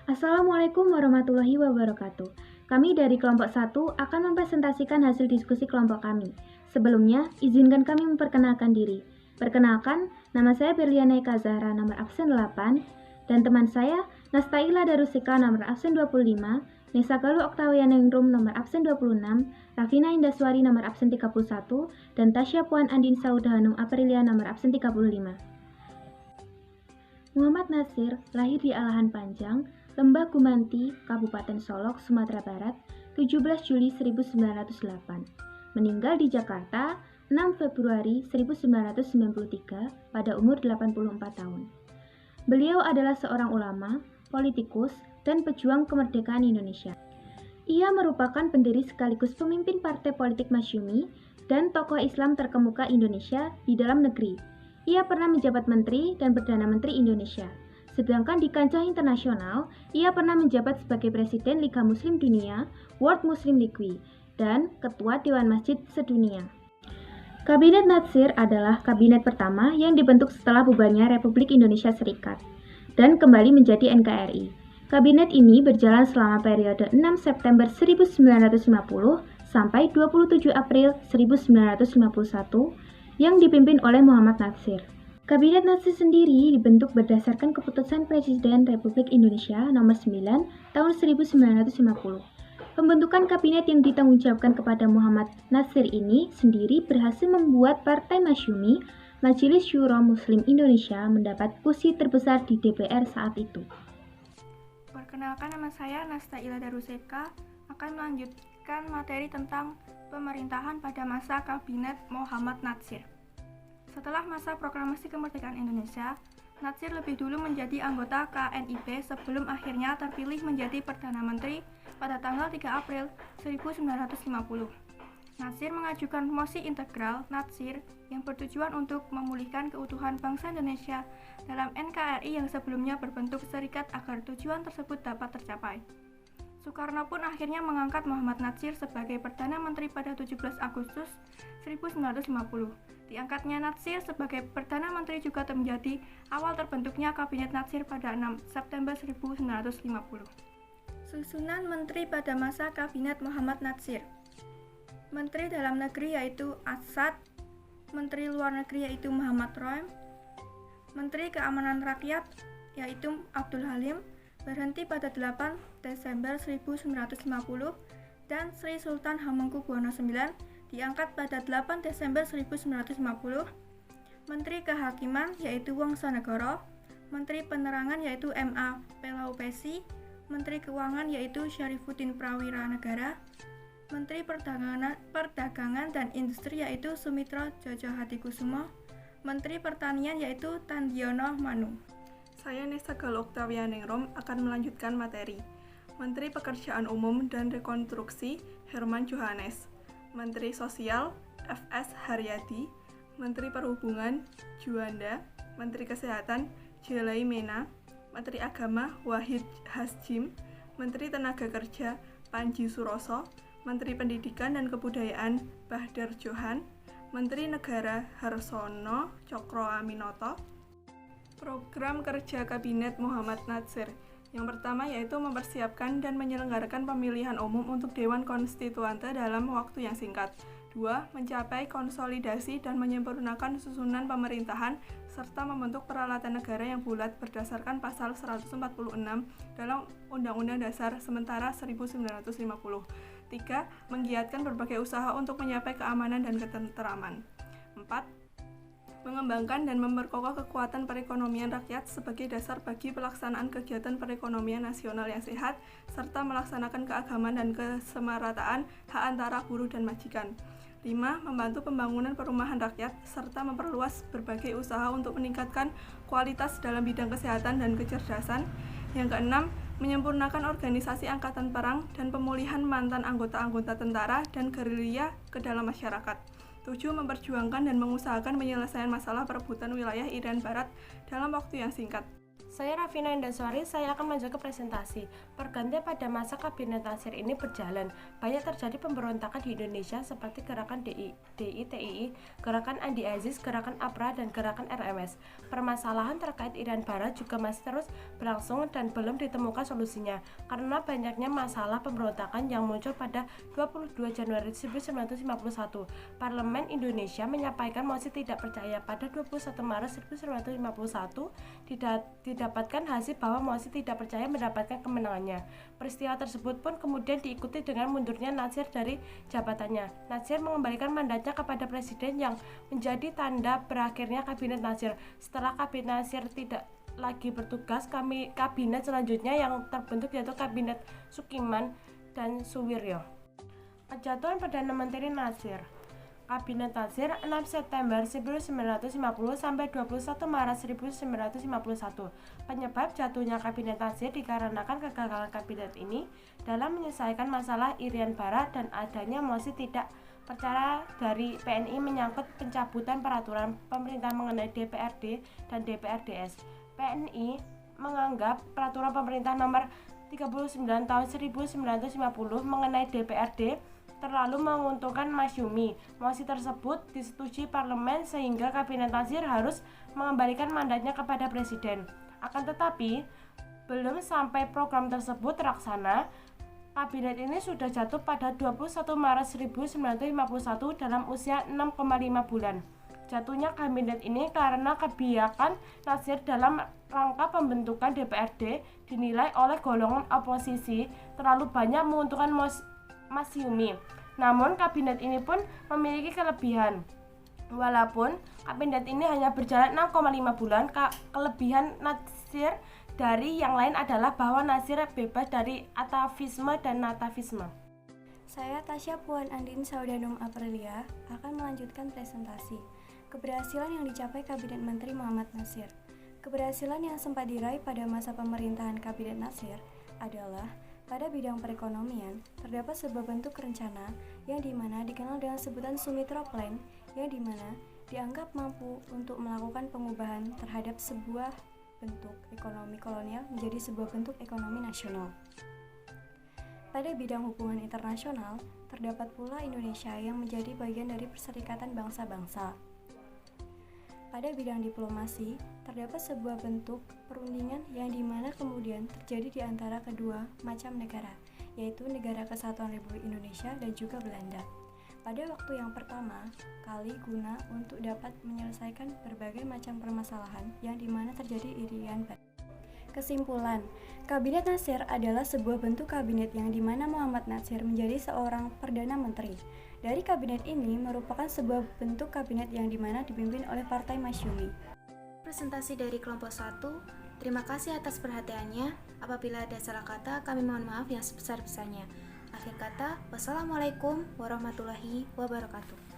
Assalamualaikum warahmatullahi wabarakatuh. Kami dari kelompok 1 akan mempresentasikan hasil diskusi kelompok kami. Sebelumnya, izinkan kami memperkenalkan diri. Perkenalkan, nama saya Berliana Eka Zahra nomor absen 8 dan teman saya Nastaila Darusika nomor absen 25, Nesa Galuh Oktavianingrum nomor absen 26, Rafina Indaswari nomor absen 31, dan Tasya Puan Andin Sauda Hanum Aprilia nomor absen 35. Muhammad Natsir lahir di Alahan Panjang, Lembah Gumanti, Kabupaten Solok, Sumatera Barat, 17 Juli 1908. Meninggal di Jakarta, 6 Februari 1993 pada umur 84 tahun. Beliau adalah seorang ulama, politikus, dan pejuang kemerdekaan Indonesia. Ia merupakan pendiri sekaligus pemimpin Partai Politik Masyumi dan tokoh Islam terkemuka Indonesia di dalam negeri. Ia pernah menjabat Menteri dan Perdana Menteri Indonesia. Sedangkan di kancah internasional, ia pernah menjabat sebagai Presiden Liga Muslim Dunia, World Muslim League, dan Ketua Dewan Masjid Sedunia. Kabinet Natsir adalah kabinet pertama yang dibentuk setelah bubarnya Republik Indonesia Serikat dan kembali menjadi NKRI. Kabinet ini berjalan selama periode 6 September 1950 sampai 27 April 1951 yang dipimpin oleh Muhammad Natsir. Kabinet Natsir sendiri dibentuk berdasarkan keputusan Presiden Republik Indonesia nomor 9 tahun 1950. Pembentukan kabinet yang ditanggungjawabkan kepada Muhammad Natsir ini sendiri berhasil membuat Partai Masyumi, Majelis Syuro Muslim Indonesia, mendapat kursi terbesar di DPR saat itu. Perkenalkan, nama saya Nastaila Darusika akan melanjutkan materi tentang pemerintahan pada masa Kabinet Muhammad Natsir. Setelah masa proklamasi kemerdekaan Indonesia, Natsir lebih dulu menjadi anggota KNIB sebelum akhirnya terpilih menjadi Perdana Menteri pada tanggal 3 April 1950. Natsir mengajukan mosi integral Natsir yang bertujuan untuk memulihkan keutuhan bangsa Indonesia dalam NKRI yang sebelumnya berbentuk serikat agar tujuan tersebut dapat tercapai. Soekarno pun akhirnya mengangkat Muhammad Natsir sebagai Perdana Menteri pada 17 Agustus 1950. Diangkatnya Natsir sebagai Perdana Menteri juga menjadi awal terbentuknya Kabinet Natsir pada 6 September 1950. Susunan Menteri pada masa Kabinet Muhammad Natsir. Menteri Dalam Negeri yaitu Asad, Menteri Luar Negeri yaitu Muhammad Roem, Menteri Keamanan Rakyat yaitu Abdul Halim, berhenti pada 8 Desember 1950, dan Sri Sultan Hamengkubuwono IX diangkat pada 8 Desember 1950. Menteri Kehakiman yaitu Wongsonegoro, Menteri Penerangan yaitu M.A. Pelaupesi, Menteri Keuangan yaitu Syarifuddin Prawira Negara, Menteri Perdagangan dan Industri yaitu Sumitro Jojo Hadikusumo, Menteri Pertanian yaitu Tandiono Manu. Saya Nesa Galuh Oktavianingrum akan melanjutkan materi. Menteri Pekerjaan Umum dan Rekonstruksi Herman Johannes, Menteri Sosial F.S. Haryadi, Menteri Perhubungan Juanda, Menteri Kesehatan Jelai Mena, Menteri Agama Wahid Hasjim, Menteri Tenaga Kerja Panji Suroso, Menteri Pendidikan dan Kebudayaan Bahdar Johan, Menteri Negara Harsono Cokro Aminoto. Program kerja Kabinet Muhammad Natsir. Yang pertama yaitu mempersiapkan dan menyelenggarakan pemilihan umum untuk Dewan Konstituante dalam waktu yang singkat. 2. Mencapai konsolidasi dan menyempurnakan susunan pemerintahan serta membentuk peralatan negara yang bulat berdasarkan pasal 146 dalam Undang-Undang Dasar Sementara 1950. 3. Menggiatkan berbagai usaha untuk mencapai keamanan dan ketenteraman. 4. Mengembangkan dan memperkokoh kekuatan perekonomian rakyat sebagai dasar bagi pelaksanaan kegiatan perekonomian nasional yang sehat, serta melaksanakan keagamaan dan kesemarataan hak antara buruh dan majikan. 5. Membantu pembangunan perumahan rakyat, serta memperluas berbagai usaha untuk meningkatkan kualitas dalam bidang kesehatan dan kecerdasan. Yang keenam, menyempurnakan organisasi angkatan perang dan pemulihan mantan anggota-anggota tentara dan gerilya ke dalam masyarakat. 7. Memperjuangkan dan mengusahakan penyelesaian masalah perebutan wilayah Irian Barat dalam waktu yang singkat. Saya Rafina Indaswari, saya akan melanjutkan presentasi. Pergantian pada masa Kabinet Natsir ini berjalan. Banyak terjadi pemberontakan di Indonesia seperti gerakan DITII, gerakan Andi Aziz, gerakan APRA, dan gerakan RMS. Permasalahan terkait Irian Barat juga masih terus berlangsung dan belum ditemukan solusinya karena banyaknya masalah pemberontakan yang muncul pada 22 Januari 1951. Parlemen Indonesia menyampaikan mosi tidak percaya pada 21 Maret 1951 didapatkan hasil bahwa mosi tidak percaya mendapatkan kemenangannya. Peristiwa tersebut pun kemudian diikuti dengan mundurnya Natsir dari jabatannya. Natsir mengembalikan mandatnya kepada presiden yang menjadi tanda berakhirnya Kabinet Natsir. Setelah Kabinet Natsir tidak lagi bertugas, kabinet selanjutnya yang terbentuk yaitu Kabinet Sukiman dan Suwiryo. Kejatuhan Perdana Menteri Natsir. Kabinet Natsir 6 September 1950 sampai 21 Maret 1951. Penyebab jatuhnya Kabinet Natsir dikarenakan kegagalan kabinet ini dalam menyelesaikan masalah Irian Barat dan adanya mosi tidak percaya dari PNI menyangkut pencabutan peraturan pemerintah mengenai DPRD dan DPRDS. PNI menganggap peraturan pemerintah nomor 39 tahun 1950 mengenai DPRD terlalu menguntungkan Masyumi. Mosi tersebut disetujui parlemen sehingga Kabinet Natsir harus mengembalikan mandatnya kepada presiden. Akan tetapi, belum sampai program tersebut terlaksana, kabinet ini sudah jatuh pada 21 Maret 1951 dalam usia 6,5 bulan. Jatuhnya kabinet ini karena kebijakan Natsir dalam rangka pembentukan DPRD dinilai oleh golongan oposisi terlalu banyak menguntungkan Masyumi. Namun kabinet ini pun memiliki kelebihan. Walaupun kabinet ini hanya berjalan 6,5 bulan, kelebihan Natsir dari yang lain adalah bahwa Natsir bebas dari atavisme dan natavisme. Saya Tasya Puan Andin Saudanum Aprilia akan melanjutkan presentasi. Keberhasilan yang dicapai Kabinet Menteri Muhammad Natsir. Keberhasilan yang sempat diraih pada masa pemerintahan Kabinet Natsir adalah pada bidang perekonomian, terdapat sebuah bentuk rencana yang dimana dikenal dengan sebutan Sumitra Plan, yang dimana dianggap mampu untuk melakukan pengubahan terhadap sebuah bentuk ekonomi kolonial menjadi sebuah bentuk ekonomi nasional. Pada bidang hubungan internasional, terdapat pula Indonesia yang menjadi bagian dari Perserikatan Bangsa-Bangsa. Pada bidang diplomasi, terdapat sebuah bentuk perundingan yang dimana kemudian terjadi di antara kedua macam negara, yaitu Negara Kesatuan Republik Indonesia dan juga Belanda. Pada waktu yang pertama kali guna untuk dapat menyelesaikan berbagai macam permasalahan yang dimana terjadi Irian Barat. Kesimpulan, Kabinet Natsir adalah sebuah bentuk kabinet yang dimana Muhammad Natsir menjadi seorang Perdana Menteri. Dari kabinet ini merupakan sebuah bentuk kabinet yang dimana dipimpin oleh Partai Masyumi. Presentasi dari kelompok 1. Terima kasih atas perhatiannya. Apabila ada salah kata, kami mohon maaf yang sebesar-besarnya. Akhir kata, wassalamualaikum warahmatullahi wabarakatuh.